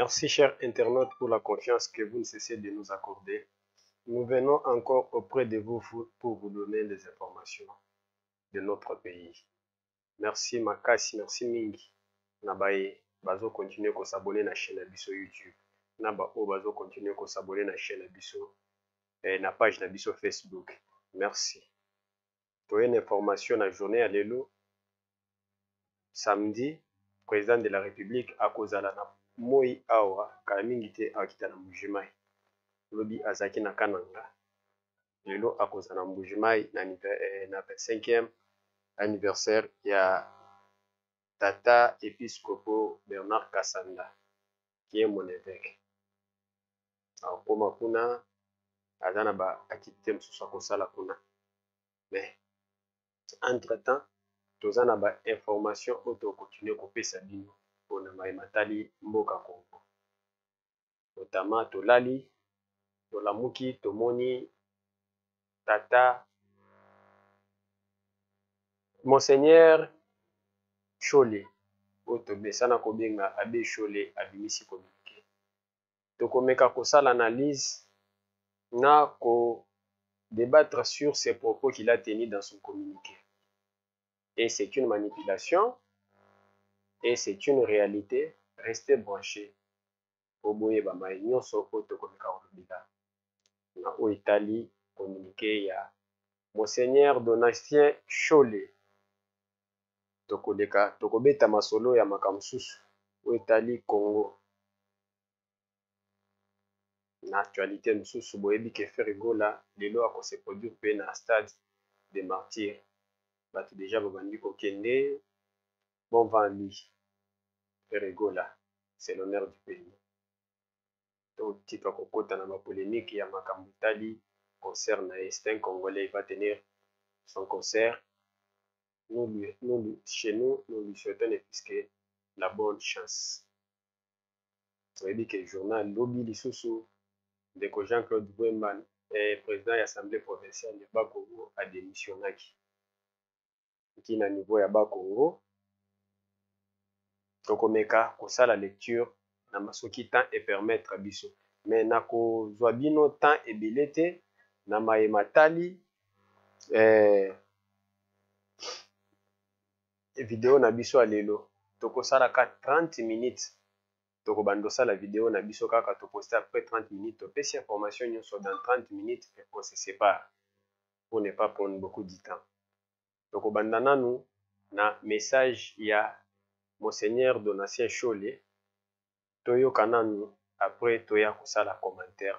Merci, chers internautes, pour la confiance que vous ne cessez de nous accorder. Nous venons encore auprès de vous pour vous donner des informations de notre pays. Merci Makasi, merci Mingi. Nabaye, bazo continuer à s'abonner à la chaîne Abisso YouTube. Nabao bazo continuer à s'abonner à la chaîne Abisso et la page Abisso Facebook. Merci. Pour une information la journée à l'élo, samedi, président de la République a causé la Moi awa kamingite akita na Mbujimai lobi azaki na kananga lelo akoza na Mbujimai na 25e anniversaire ya Tata Episcopo Bernard Kasanda qui est mon évêque. Akoma kuna azana ba activité msusu akosala kuna, mais entre temps tozana ba information auto continuer kopesa bino pona matali mboka Congo, notamment tolali tolamuki tomoni Tata Monseigneur Chole otobesana kobenga Abbé Chole abimisi communiqué. Tokomeka kosala analyse na ko débattre sur ces propos qu'il a tenus dans son communiqué. Et c'est une manipulation et c'est une réalité. Restez branchés. Oboye bamayi nyonso oyo tokomeka kolobela na oyo etali communiqué ya Monseigneur Donatien Chole. Tokobeta masolo ya makambo mosusu oyo etali Congo na actualité mosusu. Boyebi ke Ferigola lelo akose produire mpe na stade de martyrs. Bato déjà babandi kokende, bon vent lui. Ferigola, c'est l'honneur du pays. Donc titre kokota na ba polémique ya makambo etali concert na un Congolais, il va tenir son concert. Chez nous, nous lui souhaitons puisque la bonne chance. Vous avez dit que le journal Lobby Lisusu de Jean-Claude Bouemban, président de l'Assemblée provinciale de Bas-Congo, a démissionné. Qui est à niveau de Bas-Congo. Donc, on a la lecture, na masoki temps et permettre à biso. Mais na ko zwabino temps et bilete, na matali, vidéo na biso alelo. Toko salaka 30 minutes. Toko bandosa la vidéo na biso kaka to poster après 30 minutes. To pesi information nyonso dans 30 minutes et on se sépare pour ne pas prendre beaucoup de temps. Toko bandana nous na message ya Monseigneur Donatien Chole. Toyo kananu après toya kosala commentaire.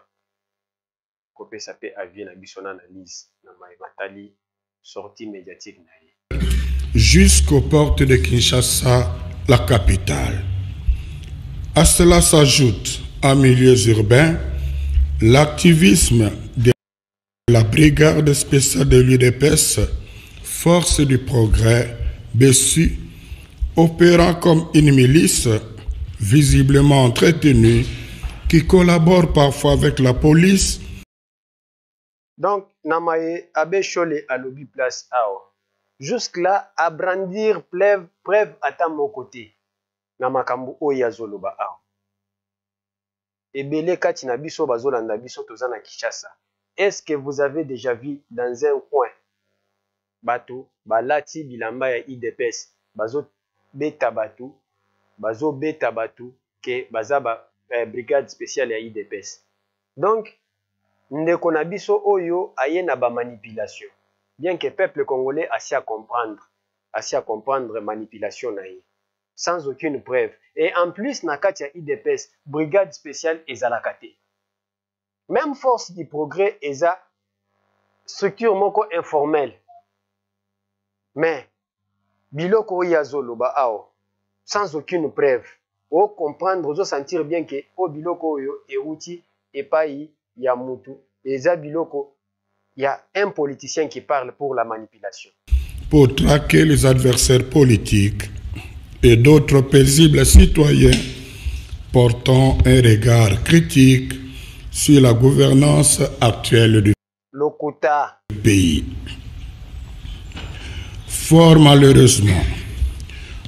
Kopesa pe avis na biso na analyse na matali sortie médiatique na ye. Jusqu'aux portes de Kinshasa, la capitale. À cela s'ajoute, en milieux urbains, l'activisme de la brigade spéciale de l'UDPS, Force du Progrès, BESU, opérant comme une milice visiblement entretenue qui collabore parfois avec la police. Donc, Namaye Abbé Chole à lobby place AO. Jusque-là, à brandir preuve à mon côté. Namakambu Oyazoloba AO. Ebele Katina Biso Bazolanda Biso Tozana Kishasa. Est-ce que vous avez déjà vu dans un coin Bato, Balati Bilamba ya IDPS, Bazo Beta Batu, Bazo Beta Batu, ke Bazaba brigade spéciale ya IDPS. Donc, ndeko na biso oyo aye na ba manipulation. Bien que le peuple congolais a su comprendre manipulation naïe, sans aucune preuve. Et en plus, na katia IDPS, brigade spéciale ezalakate. Même force du progrès eza structure moko informelle. Mais biloko yazoloba ao, sans aucune preuve. O comprendre, o sentir bien que o biloko yo euti epai ya mutu eza biloko. Il y a un politicien qui parle pour la manipulation. Pour traquer les adversaires politiques et d'autres paisibles citoyens portant un regard critique sur la gouvernance actuelle du pays. Fort malheureusement,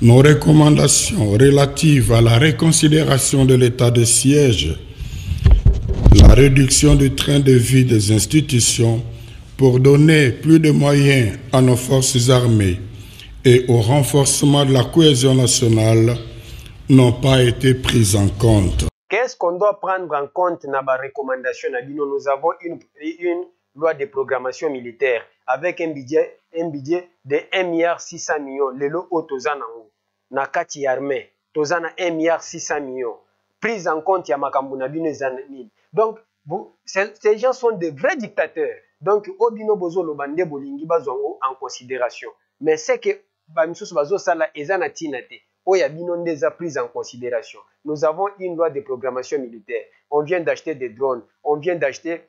Nos recommandations relatives à la reconsidération de l'état de siège, la réduction du train de vie des institutions pour donner plus de moyens à nos forces armées et au renforcement de la cohésion nationale n'ont pas été prises en compte. Qu'est-ce qu'on doit prendre en compte dans la recommandation? Nous avons une loi de programmation militaire avec un budget de 1,6 milliard. Le lot au Tozana na kati armée, Tozana 1,6 milliard. Prise en compte ya makambuna bino zanini. Donc ces gens sont de vrais dictateurs. Donc obino bozo lobande bolingi bazongo en considération. Mais c'est que bamisoso bazo sala ezana tinate. Oyabino déjà prise en considération. Nous avons une loi de programmation militaire. On vient d'acheter des drones, on vient d'acheter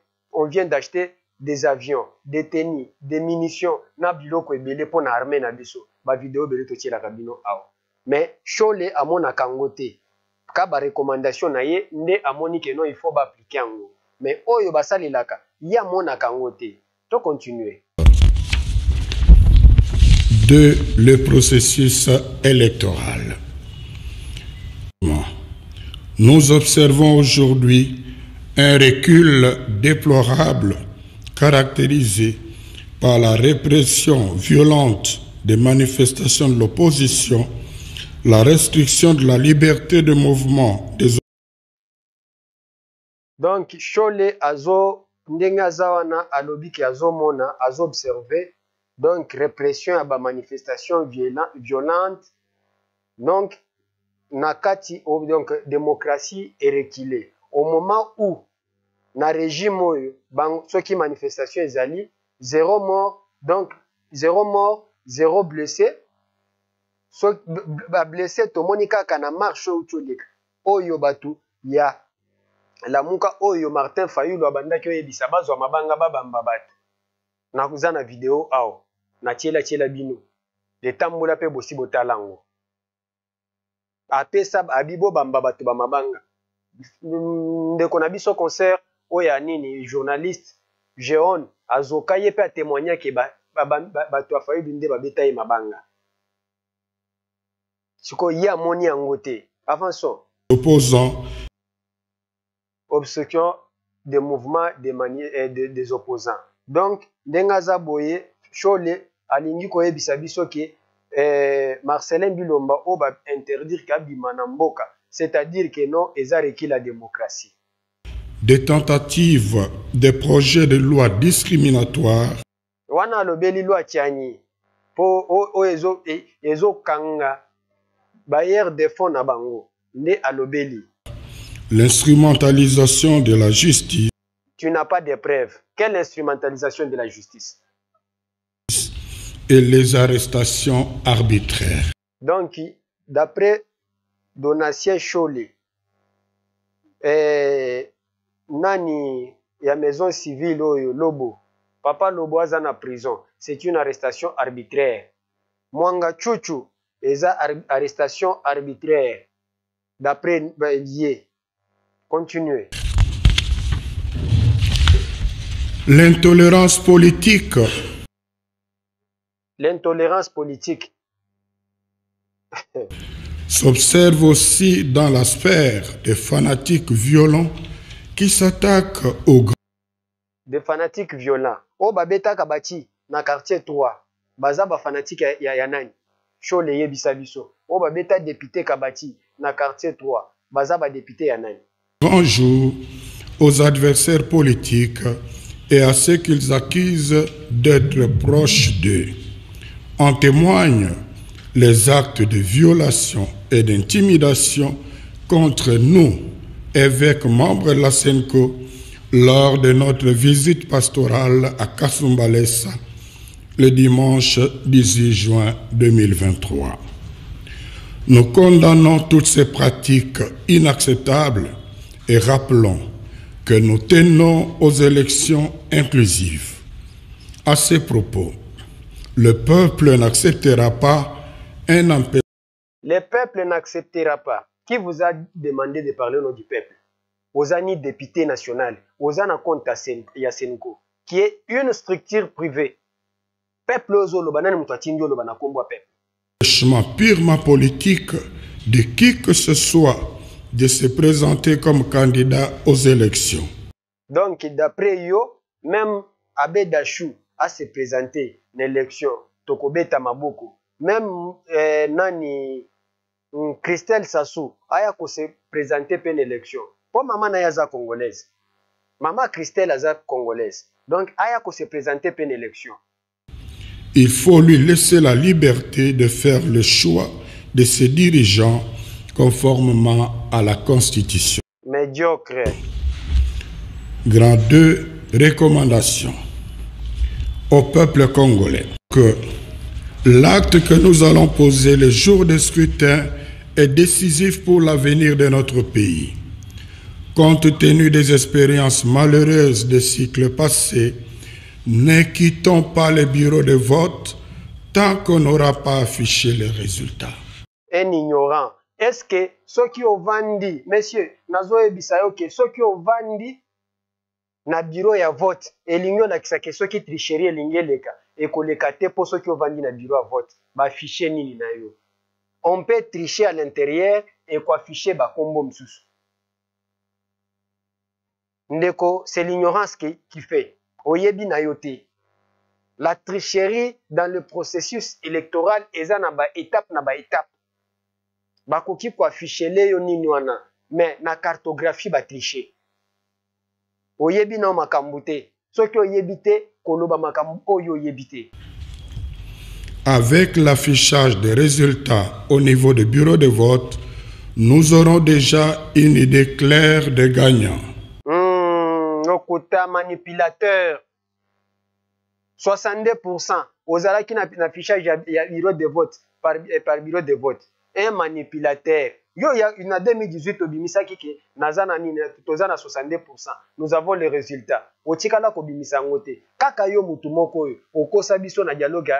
des avions, des tennis, des munitions, na biloko ebele pour na armée na biso. Ba vidéo bele to tiela kabino awa. Mais chole amona kangote. Ka ba recommandation na ye nde amoni que non il faut ba appliquer ango. Mais oyo basalelaka ya mona kangote. To continuer. 2. Le processus électoral. Nous observons aujourd'hui un recul déplorable caractérisé par la répression violente des manifestations de l'opposition, la restriction de la liberté de mouvement des. Donc, Chole azo ndenga zawana alobiki azo mona azo observer. Donc, répression à la manifestation violente. Donc, nakati, donc, démocratie est reculée. Au moment où, na régime, ceux qui manifestation ezali, 0 mort, donc, 0 mort, 0 blessé. Ceux blessé, to monika kana marche ou tcholik. Oyo batu, ya, la muka oyo Martin Fayulu abanda kyo yebisa bazwa mabanga babamba batu. Nakuza na vidéo ao. Na tiela bino de tambola pe bosi botalango apesa abibo bamba bato ba mabanga ndeko na biso concert oya nini journaliste Jeon azoka ye pe a témoigner que bato afayi binde babeta ye mabanga siko ya moni yango te. Avançons. Opposants. Obstruction des mouvements des opposants. Donc ndengaza boye Chole alingi koyebisa biso ke Marcelin Bilomba o ba interdire kabima na mboka, c'est-à-dire que non eza reki la démocratie. Des tentatives, des projets de loi discriminatoires. Wana alobeli loi tiani po o ezo kanga bayer de fonds na bango nde alobeli. L'instrumentalisation de la justice. Tu n'as pas de preuves. Quelle instrumentalisation de la justice? Et les arrestations arbitraires. Donc, d'après Donatien Chole, nani ya maison civile oyo Lobo, Papa Lobo aza na prison, c'est une arrestation arbitraire. Mwanga Chuchu, eza arrestation arbitraire. D'après Yé. Continuez. L'intolérance politique. L'intolérance politique s'observe aussi dans la sphère des fanatiques violents qui s'attaquent aux grands. Des fanatiques violents. Oh, babeta kabati na quartier 3. Baza ba fanatique ya nani. Chole yebisa biso. Oh, babeta député kabati na quartier 3. Baza ba député ya nani. Grand jour aux adversaires politiques et à ceux qu'ils accusent d'être proches d'eux. En témoignent les actes de violation et d'intimidation contre nous, évêques membres de la SENCO, lors de notre visite pastorale à Kasumbalesa le dimanche 18 juin 2023. Nous condamnons toutes ces pratiques inacceptables et rappelons que nous tenons aux élections inclusives. À ces propos, le peuple n'acceptera pas un empêchement. Le peuple n'acceptera pas. Qui vous a demandé de parler au nom du peuple? Ozani député national, Ozana compte Yasenko, qui est une structure privée. Peuple ozolo banane mutachindio lo banakombo peuple. Chemin purement politique de qui que ce soit de se présenter comme candidat aux élections. Donc, d'après yo, même Abbé Dachou a se présenté à l'élection, Tokobeta Maboko, même Nani Christelle Sassou a se présenté à l'élection. Pour maman Nayaza congolaise, maman Christelle Aza congolaise, donc a se présenté à l'élection. Il faut lui laisser la liberté de faire le choix de ses dirigeants conformément à la Constitution. Médiocre. Grand 2, recommandation au peuple congolais que l'acte que nous allons poser le jour du scrutin est décisif pour l'avenir de notre pays. Compte tenu des expériences malheureuses des cycles passés, ne quittons pas les bureaux de vote tant qu'on n'aura pas affiché les résultats. Un ignorant. Est-ce que ceux qui ont vendu, messieurs, Nazoe Bisayoke, ceux qui ont vendu na bureau ya vote, et l'ignorant na kisake ceux qui tricherie et l'ingeleka, et kolekate pour ceux qui ont vendu na bureau à vote, ba afficher nini na yo. On peut tricher à l'intérieur et quoi afficher ba kombo msusu. Ndeko, c'est l'ignorance qui fait. Oyebi na yote. La tricherie dans le processus électoral eza na ba étape na ba étape. Bakoki ko afficher le yo nini wana, mais na cartographie ba tricher. Oyebi na makambu te. Soki oyebi te, koloba makambu oyo oyebi te. Avec l'affichage des résultats au niveau du bureau de vote, nous aurons déjà une idée claire des gagnants. Okota manipulateur. 62% ozalaki na affichage ya bureau de vote par bureau de vote. Un manipulateur. Yo ya na 2018 obimisaki ke nazana nini tozana 62%. Nous avons les résultats. Otikala ko bimisa ngote. Kaka yo mutu moko oyo okosa biso na dialogue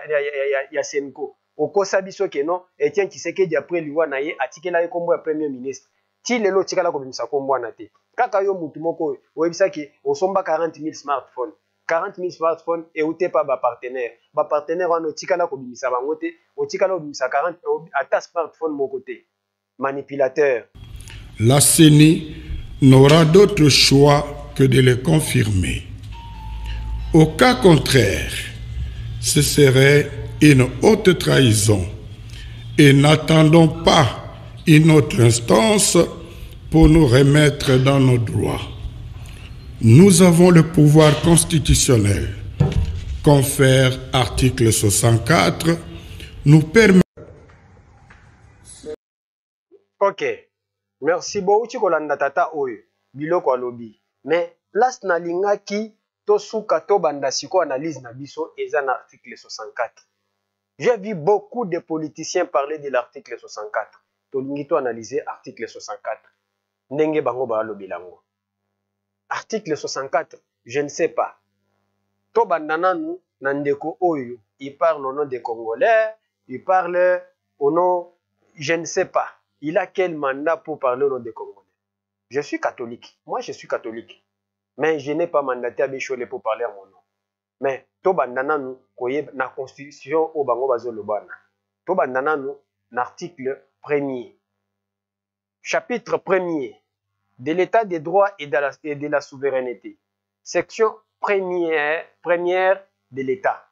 ya Senko. Okosa biso ke non Etienne Tshisekedi après liwa na ye atikela ye kombo ya premier ministre. Ti lelo tikala ko bimisa kombo na te. Kaka yo mutu moko oyo oyebisaki osomba 40 000 smartphones. 40 000 smartphones et ou pas ba partenaire. Ba partenaire wana tikala ko bimisa bango te, otikala ko bimisa 40 ata smartphone mon côté. Manipulateur. La CENI n'aura d'autre choix que de le confirmer. Au cas contraire, ce serait une haute trahison et n'attendons pas une autre instance pour nous remettre dans nos droits. Nous avons le pouvoir constitutionnel, confère article 64, nous permet... Ok, merci beaucoup kolanda tata oyo biloko alobi. Mais place na linga ki to suka to banda siko analyse na biso eza na article 64. J'ai vu beaucoup de politiciens parler de l'article 64. To lingi to analyser article 64. Ndenge bango ba alobi lango. Article 64, je ne sais pas. To bandana nu nandeko oyo, il parle au nom des Congolais, il parle au nom, je ne sais pas. Il a quel mandat pour parler au nom des Congolais? Je suis catholique. Moi, je suis catholique. Mais je n'ai pas mandaté à Béchole pour parler à mon nom. Mais, to bandana nu, koye na constitution au bango bazo lobana. To bandana nu, l'article 1er. Chapitre 1er. De l'état des droits et de la souveraineté. Section première de l'État.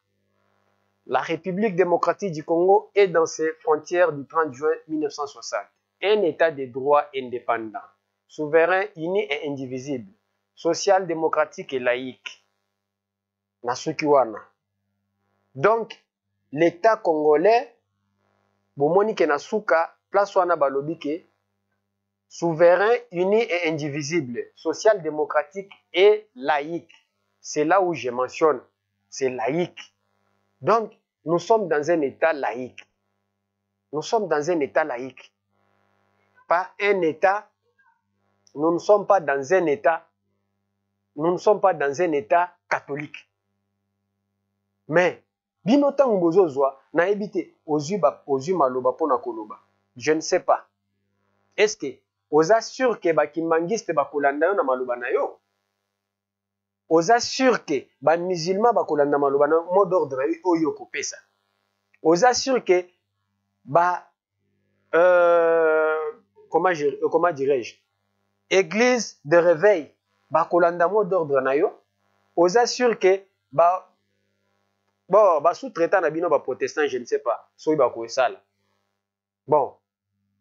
La République démocratique du Congo est dans ses frontières du 30 juin 1960. Un État de droit indépendant, souverain, uni et indivisible, social, démocratique et laïque. Nasukiwana. Donc, l'État congolais, bomoni ke nasuka, place wana balobike, souverain, uni et indivisible, social, démocratique et laïque. C'est là où je mentionne, c'est laïque. Donc, nous sommes dans un État laïque. Nous sommes dans un État laïque. Pas un État, nous ne sommes pas dans un État, nous ne sommes pas dans un État catholique. Mais, binotan ngozozwa, na ebite, ozu maloba pona koloba. Je ne sais pas. Est-ce que, oza sûr que bakimbangiste bakolanda yo na maloba na yo? Oza sûr que ba musulman bakolanda maloba na mot d'ordre oyo kopesa? Oza sûr que comment dirais-je, église de réveil, kolanda mot d'ordre na yo, aux assure que sous-traitant na bino protestant, je ne sais pas, soy ko sala. Bon,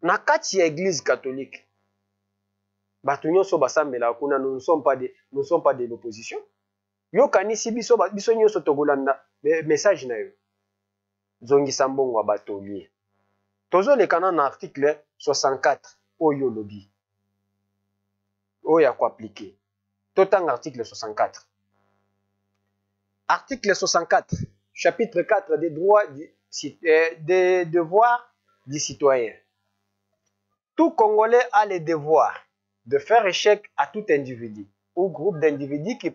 na kati ya église catholique, bato nyonso basambela kuna, nous ne sommes pas de l'opposition. Yo kanisi biso nyonso togolanda message na yo. Zongisa mbongo bato lié. Tozo le kana na article 64 oyo lobi. Oya ko appliquer. Totang article 64. Article 64, chapitre 4 des droits des devoirs du citoyen. Tout Congolais a le devoir de faire échec à tout individu ou groupe d'individus qui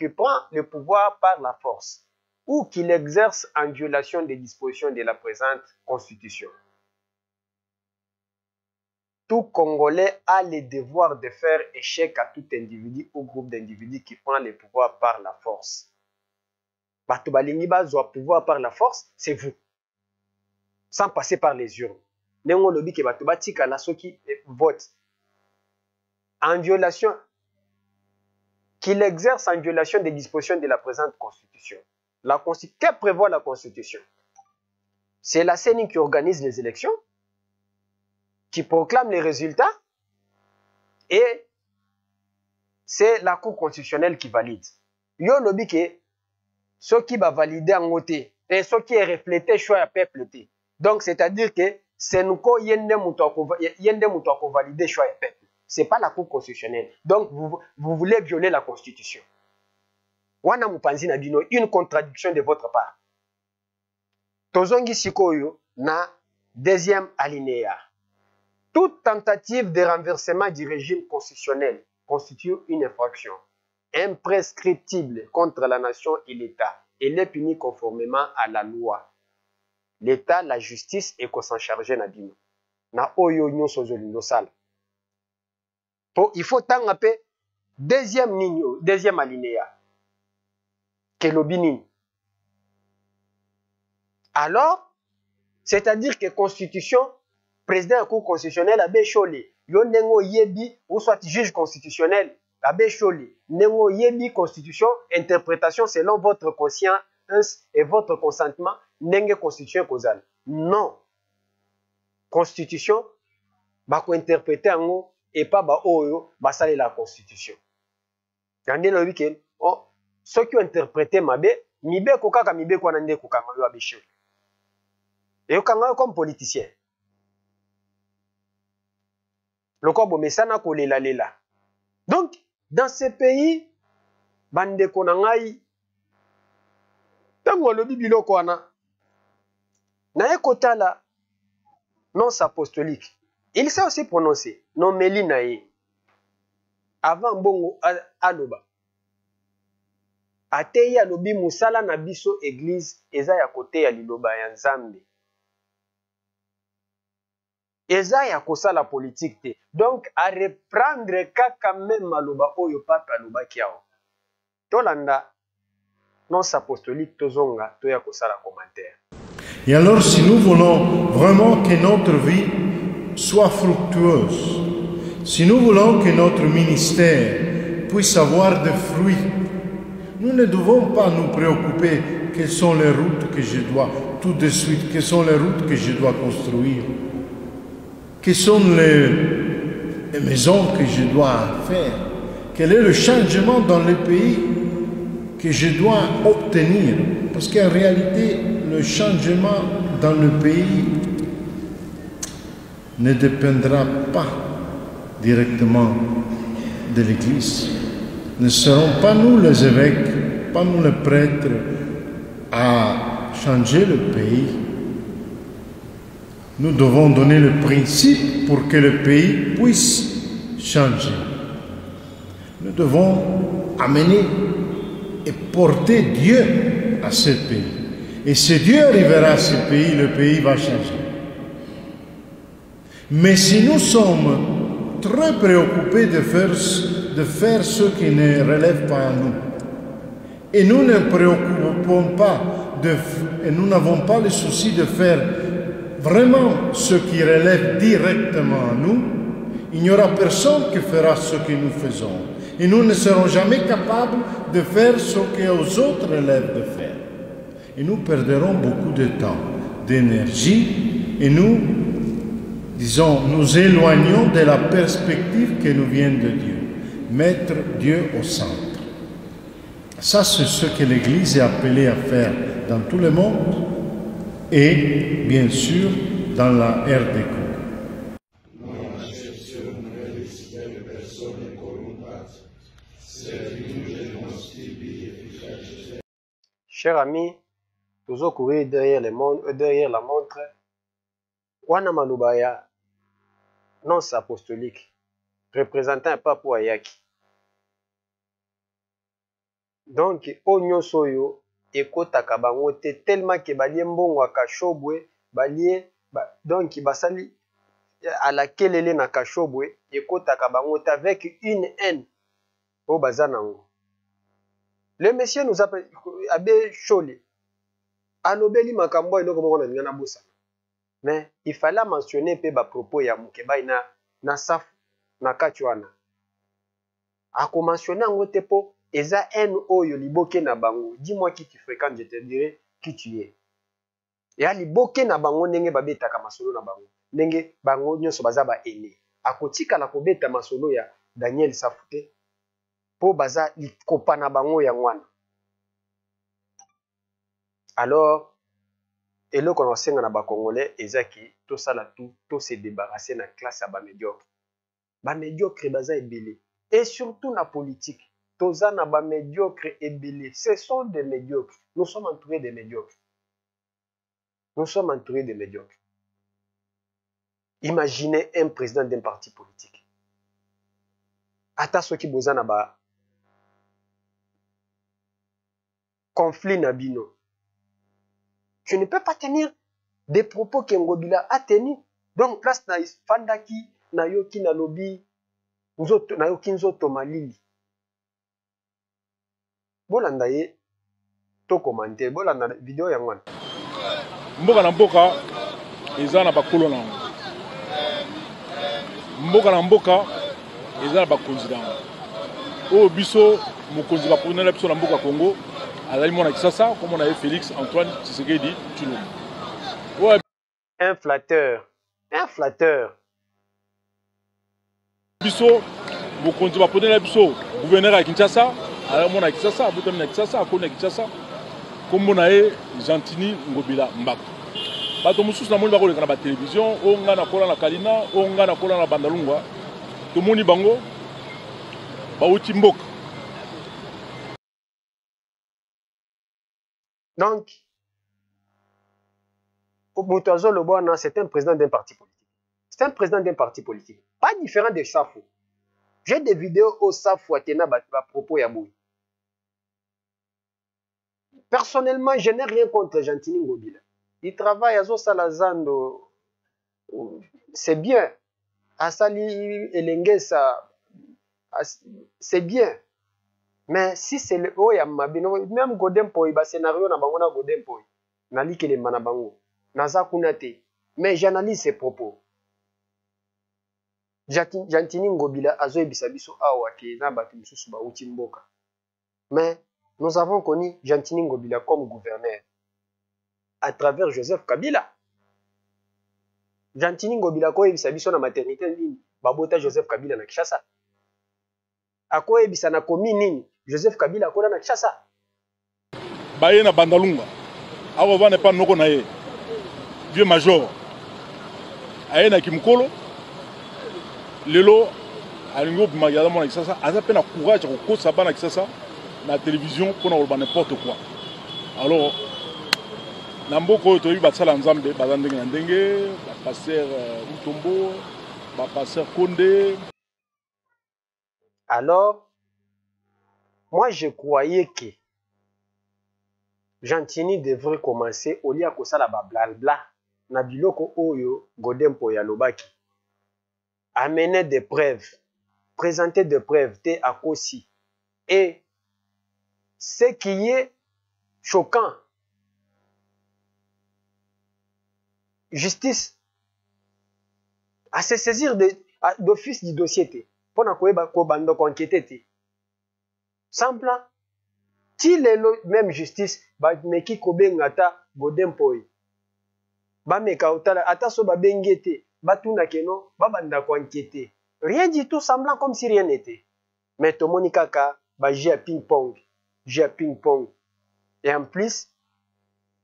prend le pouvoir par la force ou qui l'exerce en violation des dispositions de la présente Constitution. Tout Congolais a le devoir de faire échec à tout individu ou groupe d'individus qui prend le pouvoir par la force. Bato balingi bazwa pouvoir par la force, c'est vous. Sans passer par les urnes. Nengo lobi ke bato batika la soki vote en violation, qu'il exerce en violation des dispositions de la présente Constitution. Que prévoit la Constitution? C'est la CENI qui organise les élections, qui proclame les résultats, et c'est la Cour constitutionnelle qui valide. Yo lobi ke ce qui va valider en côté et ce qui est reflété choix à peuple. Donc c'est-à-dire que c'est nous qui yende muto valider choix à peuple. C'est pas la Cour constitutionnelle. Donc vous voulez violer la Constitution. Wana mupanzi na bino, une contradiction de votre part. Tozongi sikoyo na deuxième alinéa. Toute tentative de renversement du régime constitutionnel constitue une infraction imprescriptible contre la nation et l'État. Elle est punie conformément à la loi. L'État, la justice et qu'on s'en charge na bino. Na oyo nyonso zolilo sala. Il faut tant appeler deuxième alinéa. Kelobini. Alors, c'est-à-dire que Constitution, président de la Cour constitutionnelle a bécholé. Yo nengo yebi ou soit juge constitutionnel a bécholé. Nengo yebi Constitution, interprétation selon votre conscience et votre consentement, nenge Constitution causale. Non. Constitution, bako interpréter en et pas ba oyo basale la Constitution. Gande le week-end, ceux qui ont interprété mabe, mibe kokaka mibe kwa nande kokanga yo abécholé. Et yo kanga comme politicien. Le corps mesana ko lela lela. Donc, dans ce pays, bande konangai, tango lobi biloko wana, na ekotala, non apostolique. Il s'est aussi prononcé, non melinae, avant bongo aloba. Ateya lobi musala na biso église, eza ya kote ya liloba ya Nzambe. Eza ya kosala politique te. Donc, à reprendre kaka même maloba oyo papa aloba kiao. Tolanda, non apostolique tozonga, toya kosala commentaire. Et alors, si nous voulons vraiment que notre vie soit fructueuse, si nous voulons que notre ministère puisse avoir des fruits, nous ne devons pas nous préoccuper quelles sont les routes que je dois tout de suite, quelles sont les routes que je dois construire. Quelles sont les maisons que je dois faire? Quel est le changement dans le pays que je dois obtenir? Parce qu'en réalité, le changement dans le pays ne dépendra pas directement de l'Église. Ne serons pas nous les évêques, pas nous les prêtres à changer le pays. Nous devons donner le principe pour que le pays puisse changer. Nous devons amener et porter Dieu à ce pays. Et si Dieu arrivera à ce pays, le pays va changer. Mais si nous sommes très préoccupés de faire ce qui ne relève pas à nous, et nous ne préoccupons pas, et nous n'avons pas le souci de faire vraiment ce qui relève directement à nous, il n'y aura personne qui fera ce que nous faisons. Et nous ne serons jamais capables de faire ce qu'aux autres relève de faire. Et nous perdrons beaucoup de temps, d'énergie, et nous, disons, nous éloignons de la perspective qui nous vient de Dieu. Mettre Dieu au centre. Ça, c'est ce que l'Église est appelée à faire dans tout le monde et, bien sûr, dans la RDC. Chers amis, toujours courir derrière la montre. Wana Malubaya, nonce apostolique, représentant un pape Ayaki. Donc, Onyo Soyo, ekotaka bango te tellement que balie mbongo akashobwe, balie donc basali à laquelle elle est na kashobwe, ekotaka bango te avec une haine au bazanango. Le monsieur nous appelle Abbé Chole. Alobeli makambo eloko moko na ngana bosa. Mais il fallait mentionner pe ba propos ya mukeba na safu na kachwana. Ako mentionner ngo te po eza haine oyo liboke na bango. Dis-moi qui tu fréquentes, je te dirai qui tu es. Ya liboke na bango ndenge babetaka masolo na bango. Ndenge bango nyonso baza ba ene. Akotika la kobeta masolo ya Daniel Safute po baza likopa na bango ya ngwana. Alors, eloko na senga na ba Congolais ezaki to sala tout se débarrasser na classe ya ba médiocre. Ba médiocre baza ebele et surtout na politique. Toza na ba médiocre ebele. Ce sont des médiocres. Nous sommes entourés de médiocres. Nous sommes entourés de médiocres. Imaginez un président d'un parti politique. Ata soki boza na ba conflit na bino. Je ne peux pas tenir des propos que Ngobila a tenu. Donc, place na Fandaki, na yoki na lobi, na yoki nzoto malili. Bolanda ye, to commenter, bolanda vidéo ya ngwana. Mboka na mboka, eza na bakolo na mboka na mboka, eza na bakonzi na oyo biso, mokonzi bakonzi na biso na mboka Congo, azali mwana Kisasa, comme on a eu Félix Antoine Tshisekedi Tshilombo. Ouais. Un flatteur. Un flatteur. Biso, mokonzi bakonzi na biso, gouverneur à Kinshasa, azali mwana Kisasa, abotami na Kisasa, akoni na Kinshasa, comme on a eu Gentini Ngobila Mbaka. Bato mosusu na moni bakoleka na ba télévision, onga na kola na Kalina, onga na kola na Bandalungwa. To moni bango bauti mboka. Donc, Moutazo Lobona, c'est un président d'un parti politique. C'est un président d'un parti politique. Pas différent de Safou. J'ai des vidéos au Safou à Tena à propos Yaboui. Personnellement, je n'ai rien contre Gentini Ngobila. Il travaille à Zosalazando. C'est bien. Asali Elengesa. C'est bien. Mais si c'est le même Godem Poi, scénario na bango na Godem Poi, nali kele manabango, naza kunate, mais j'analyse ses propos. Gentini Ngobila azo ebisa biso awa ke na batu misusu ba uti mboka. Mais nous avons connu Gentini Ngobila comme gouverneur à travers Joseph Kabila. Gentini Ngobila ko ebisa biso na maternité nini, babota Joseph Kabila na Kinshasa. Ako ebisa na komi nini Joseph Kabila akola na Kinshasa. Baye na Bandalunga. Awa bana pa noko na ye. Vieux major. Aye na Kimkolo. Lelo alingo bimagala mona Kinshasa, aza pe na courage ko kosa bana Kinshasa na télévision pour na n'importe quoi. Alors na mboko to yi batsala nzambe bazandenge na ndenge, ba pasteur Mutombo, ba pasteur Konde. Alors, moi je croyais que Gentini devrait commencer au lieu de ça la blabla na biloko oyo Godempo ya lobaki. Amener des preuves, présenter des preuves te akosi. Et ce qui est choquant, justice à se saisir d'office du dossier pour na ko enquêter simple ti lelo même justice ba meki ko bengata Godempoi ba meka otala ata so ba bengete ba tuna keno ba banda ko enquêter rien du tout semblant comme si rien n'était mais tomoni kaka ba jeu ping-pong et en plus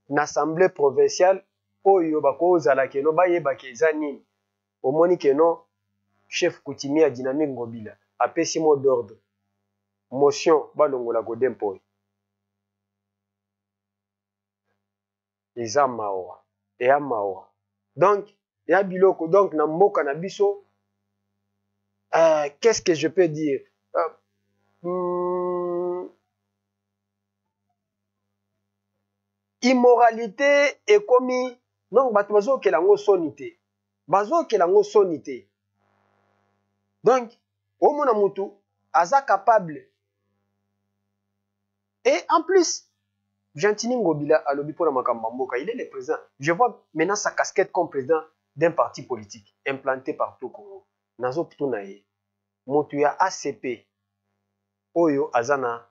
l'assemblée provinciale oyo bakozala keno bayeba keza nini omoni keno chef coutumier Dynamique Ngobila apesi mot d'ordre motion balongola Godempoi eza mawa eya mawa donc ya biloko donc na mboka na biso qu'est-ce que je peux dire immoralité ekomi donc bato bazokela ngo soni te donc omona mutu aza capable et en plus Gentini Ngobila alobi pour la makambo mboka il est le président je vois maintenant sa casquette comme président d'un parti politique implanté partout au Congo nazo putuna ye mutu ya ACP oyo azana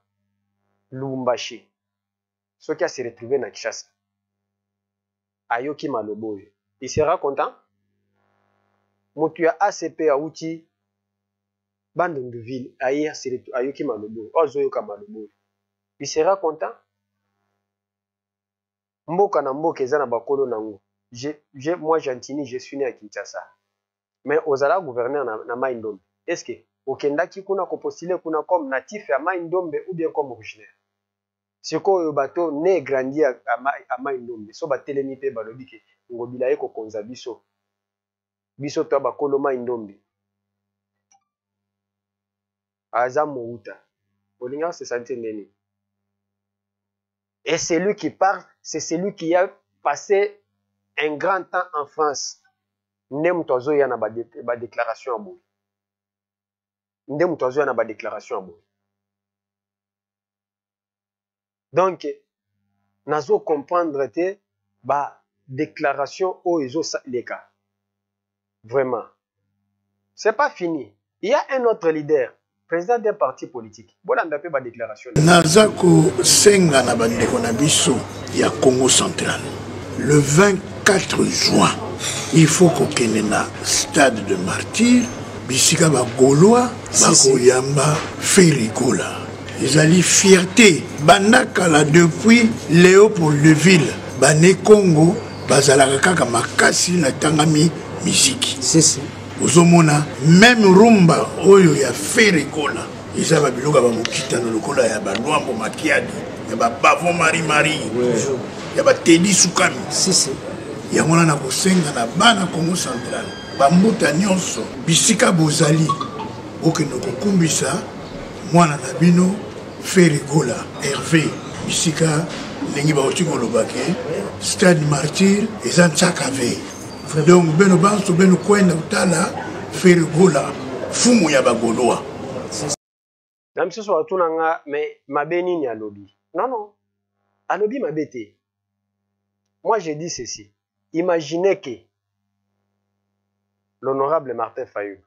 Lubumbashi soki a se retrouver na Kinshasa ayoki malobo oyo il sera content mutu ya ACP auti Bandunduville ayoki malobo azoyoka malobo il sera content mboka na mboka eza na bakolo nango moi Gentini je suis né à Kinshasa mais ozala gouverneur na Mai Ndombe est-ce que okendaki kuna ko postuler kuna comme natif ya Mai Ndombe ou bien comme originaire sikoyo bato ne grandi à Mai Ndombe so batelemi pe balobi ke Ngobila ye ko konza biso to bakolo Mai Ndombe aza mouta olinga se sentir neni. Et celui qui parle, c'est celui qui a passé un grand temps en France. Ndem tozo ya na ba déclaration abo. Ndem tozo ya na ba déclaration abo. Donc nazo comprendre te ba déclaration o izo leka. Vraiment. C'est pas fini. Il y a un autre leader, président d'un parti politique. Bolanda pe ba déclaration. Nazako senga na bandeko na biso ya Congo central. Le 24 juin, il faut qu'on kene na stade de martyr bisika ba Gaulois bakoyamba Ferigola. Ezali fierté bandaka la depuis Léopoldville bané Congo bazalaka kaka makasi na tangami musique. C'est Ozomona même rumba oyo ya Ferigola eza ba biloka ba mokita na lokola ya ba Lwambo Makiadi ya ba Bavo Marie ya ba Teddy Sukami ya mona na kosenga na bana Congo central ba mbuta nyonso bisika bozali okeno kokumbisa mwana na bino Ferigola Hervé bisika lengi ba otiko lobake stade martyr eza ntsakave. Donc beno banso beno kwenda utala Ferigola fumu ya bagoloa. Na msusu watuna nga mais mabe nini alobi? Non. Alobi mabete. Moi je dis ceci. Imaginez que l'honorable Martin Fayulu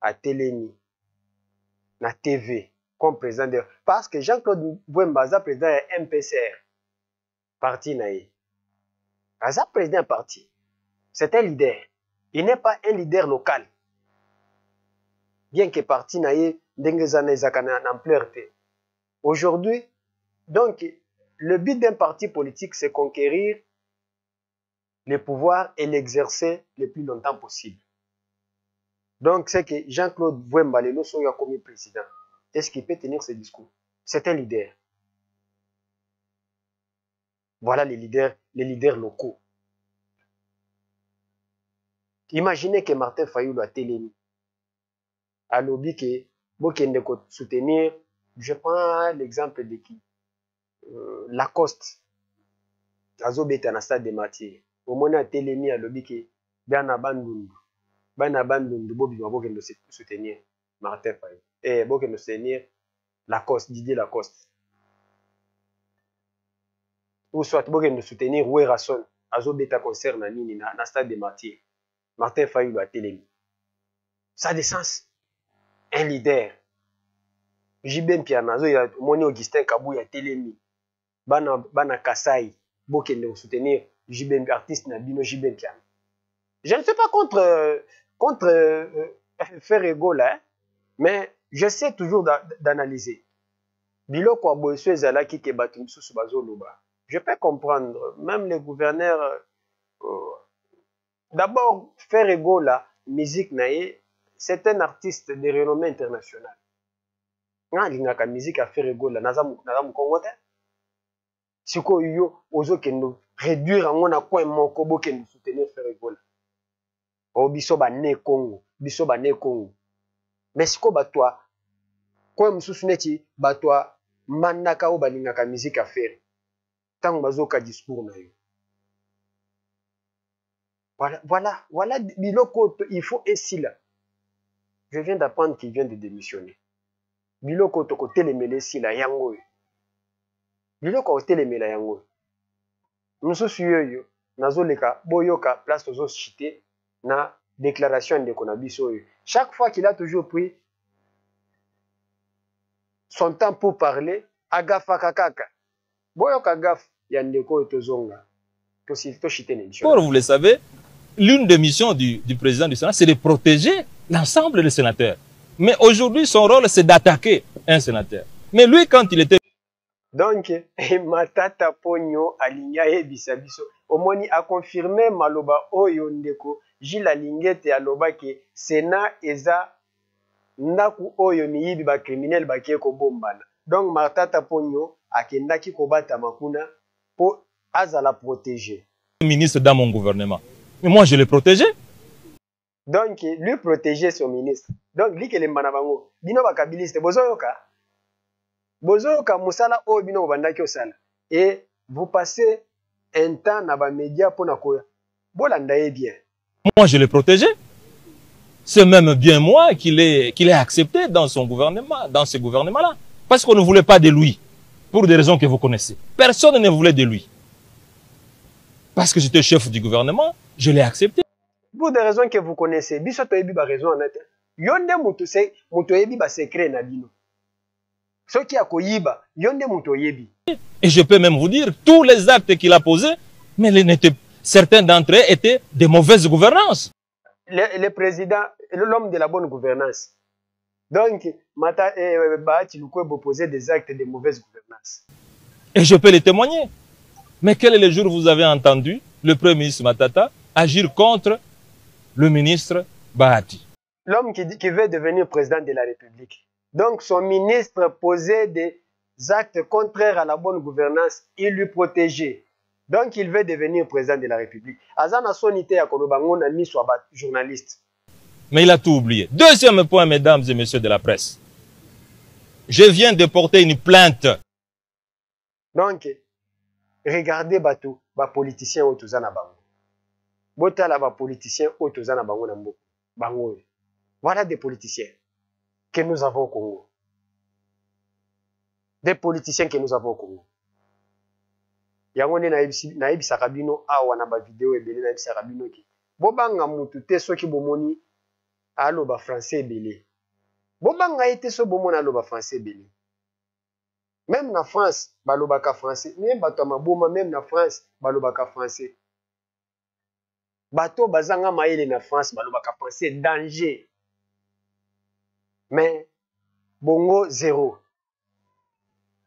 a télémi na TV comme président de... Parce que Jean-Claude Bouembaza président de MPCR parti naïe. Aza président parti. C'est un leader. Il n'est pas un leader local. Bien que parti naïe d'engezane zakana ampleur. Aujourd'hui, donc, le but d'un parti politique, c'est conquérir le pouvoir et l'exercer le plus longtemps possible. Donc, c'est que Jean-Claude Bouemba Lelo soit comme président. Est-ce qu'il peut tenir ce discours? C'est un leader. Voilà les leaders locaux. Imaginez que Martin Fayulu a télémi. A lobby que Bokende soutenir, je prends l'exemple de qui? Lacoste. Azobeta na stade de Martyr. Au moment a télémi a lobby que Bana Bandundu. Bana Bandundu Bobi Bokende soutenir Martin Fayulu. Et Bokende soutenir Lacoste, Didier Lacoste. Ou soit Bokende soutenir Ouerason. azobeta concert na nini na stade de Martyrs. Martin Fayulu a télémi. Ça a des sens. Un leader. Jibem Piana, Moni Augustin Kabou a télémi. Bana Kasai, Bokende soutenir Jibem artiste Nabino Jibem Piana. Je ne suis pas contre faire ego là, hein, mais j'essaie toujours d'analyser. Biloko Aboesu ezalaki ke batu misusu bazoloba. Je peux comprendre, même les gouverneurs. D'abord, faire ego là, musique nae, c'est un artiste de renommée internationale. Nga lingaka musique à faire ego là, naza mu Congo te. Siko yo ozo kendo réduire en na coin moko bo kendo soutenir faire ego là. O biso ba ne Congo, biso ba ne Congo. Mais siko batwa coin mususu neti batwa mandaka o balingaka musique à faire. Tant bazoka discours na yo. Voilà, Biloko, il faut ainsi là. Je viens d'apprendre qu'il vient de démissionner. Biloko, to côté les mêlés si la yango. Biloko, côté les mêlés yango. Nous sommes yo, nazoleka, boyoka, place aux autres chité, na déclaration de konabiso. Chaque fois qu'il a toujours pris son temps pour parler, agafa kakaka. Boyoka gaf, yandeko etozonga. To chité l'émission. Pour vous le savez, l'une des missions du président du Sénat, c'est de protéger l'ensemble des sénateurs. Mais aujourd'hui, son rôle, c'est d'attaquer un sénateur. Mais lui, quand il était... Donc, Matata Pogno Aligna et Bisabiso, Omoni a confirmé Maloba Oyondeko, Gilles Alingete Aloba ke Sénat eza Naku Oyoni Yibiba criminel Bakeko Bombana. Donc, Matata Pogno a Kendaki Kobata Makuna pour Azala protéger. Ministre dans mon gouvernement. Mais moi, je l'ai protégé. Donc, lui protéger son ministre. Donc, lui qui est le manabango. Bino bakabiliste. Bozoyoka. Bozoyoka musala o bino bandaki osala. Et vous passez un temps dans les médias pour nakoya. Bolandaye bien. Moi, je l'ai protégé. C'est même bien moi qui l'ai accepté dans son gouvernement, dans ce gouvernement-là. Parce qu'on ne voulait pas de lui. Pour des raisons que vous connaissez. Personne ne voulait de lui. Parce que j'étais chef du gouvernement, je l'ai accepté. Pour des raisons que vous connaissez, biso to yebi ba raison en été. Yonde muto yebi ba secret na bino. Ce qui a koyiba, yonde muto yebi. Et je peux même vous dire, tous les actes qu'il a posés, mais certains d'entre eux étaient de mauvaise gouvernance. Le président, l'homme de la bonne gouvernance. Donc, Mata Bahati Lukwebo posait des actes de mauvaise gouvernance. Et je peux les témoigner. Mais quel est le jour où vous avez entendu le Premier ministre Matata agir contre le ministre Bahati? L'homme qui veut devenir président de la République. Donc son ministre posait des actes contraires à la bonne gouvernance, il lui protégeait. Donc il veut devenir président de la République. Azana sonité à Kolobango n'a mis soit journaliste. Mais il a tout oublié. Deuxième point, mesdames et messieurs de la presse. Je viens de porter une plainte. Donc, regardez bateau, ba politicien otozana bango. Botala ba politicien otozana bango na mbo. Bango. Voilà des politiciens que nous avons au Congo. Des politiciens que nous avons au Congo. Yango ne nayebi sakabino awa na ba vidéo ebele nayebi sakabino ki. Bobanga mutu te soki bomoni alo ba français ebele. Bobanga ete so bomona alo ba français ebele. Même na France, balobaka français. Même bato maboma, même na France, balobaka français. Bato bazanga maele na France, balobaka français. Danger. Mais, bongo zéro.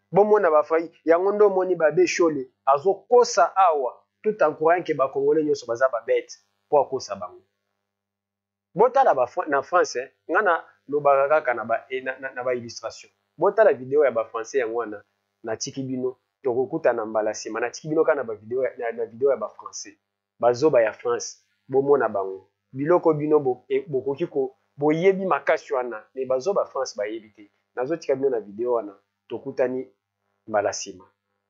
Bomo na bafai, yangondo moni babe chole, azo kosa awa, tout en croyant que ba Congolais nyoso baza ba bête, pour kosa bango. Bota na France, ngana lobaka kaka na ba illustration. Bota la vidéo ya ba français yangwana na tikibino tokokuta na mbala sima na tikibino kana ba vidéo na vidéo ya ba français bazoba ya France bomona bango biloko bino bokoki ko boyebi makasi wana mais bazoba France bayebi te nazo tikabino na vidéo wana tokutani mbala sima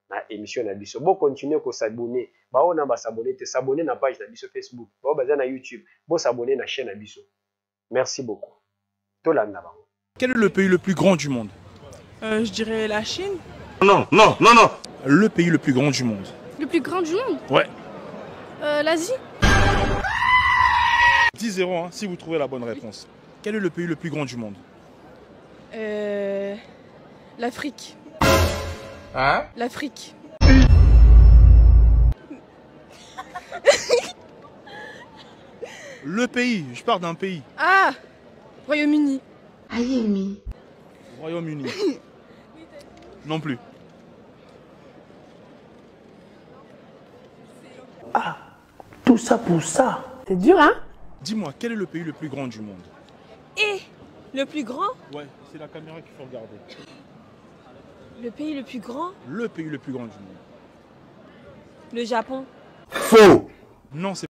na émission na biso bo continuer ko s'abonner baona ba s'abonner te s'abonner na page na biso Facebook bo baza na YouTube bo s'abonner na chaîne na biso. Merci beaucoup. Tolanda bango. Quel est le pays le plus grand du monde? Je dirais la Chine. Non. Le pays le plus grand du monde. Le plus grand du monde? Ouais. L'Asie. 10-0 hein, si vous trouvez la bonne réponse. Quel est le pays le plus grand du monde? L'Afrique. Hein? L'Afrique. Le pays, je parle d'un pays. Ah, Royaume-Uni. Royaume-Uni. Non plus. Ah, tout ça pour ça. C'est dur, hein? Dis-moi, quel est le pays le plus grand du monde? Et le plus grand? Ouais, c'est la caméra qu'il faut regarder. Le pays le plus grand? Le pays le plus grand du monde. Le Japon. Faux. Non, c'est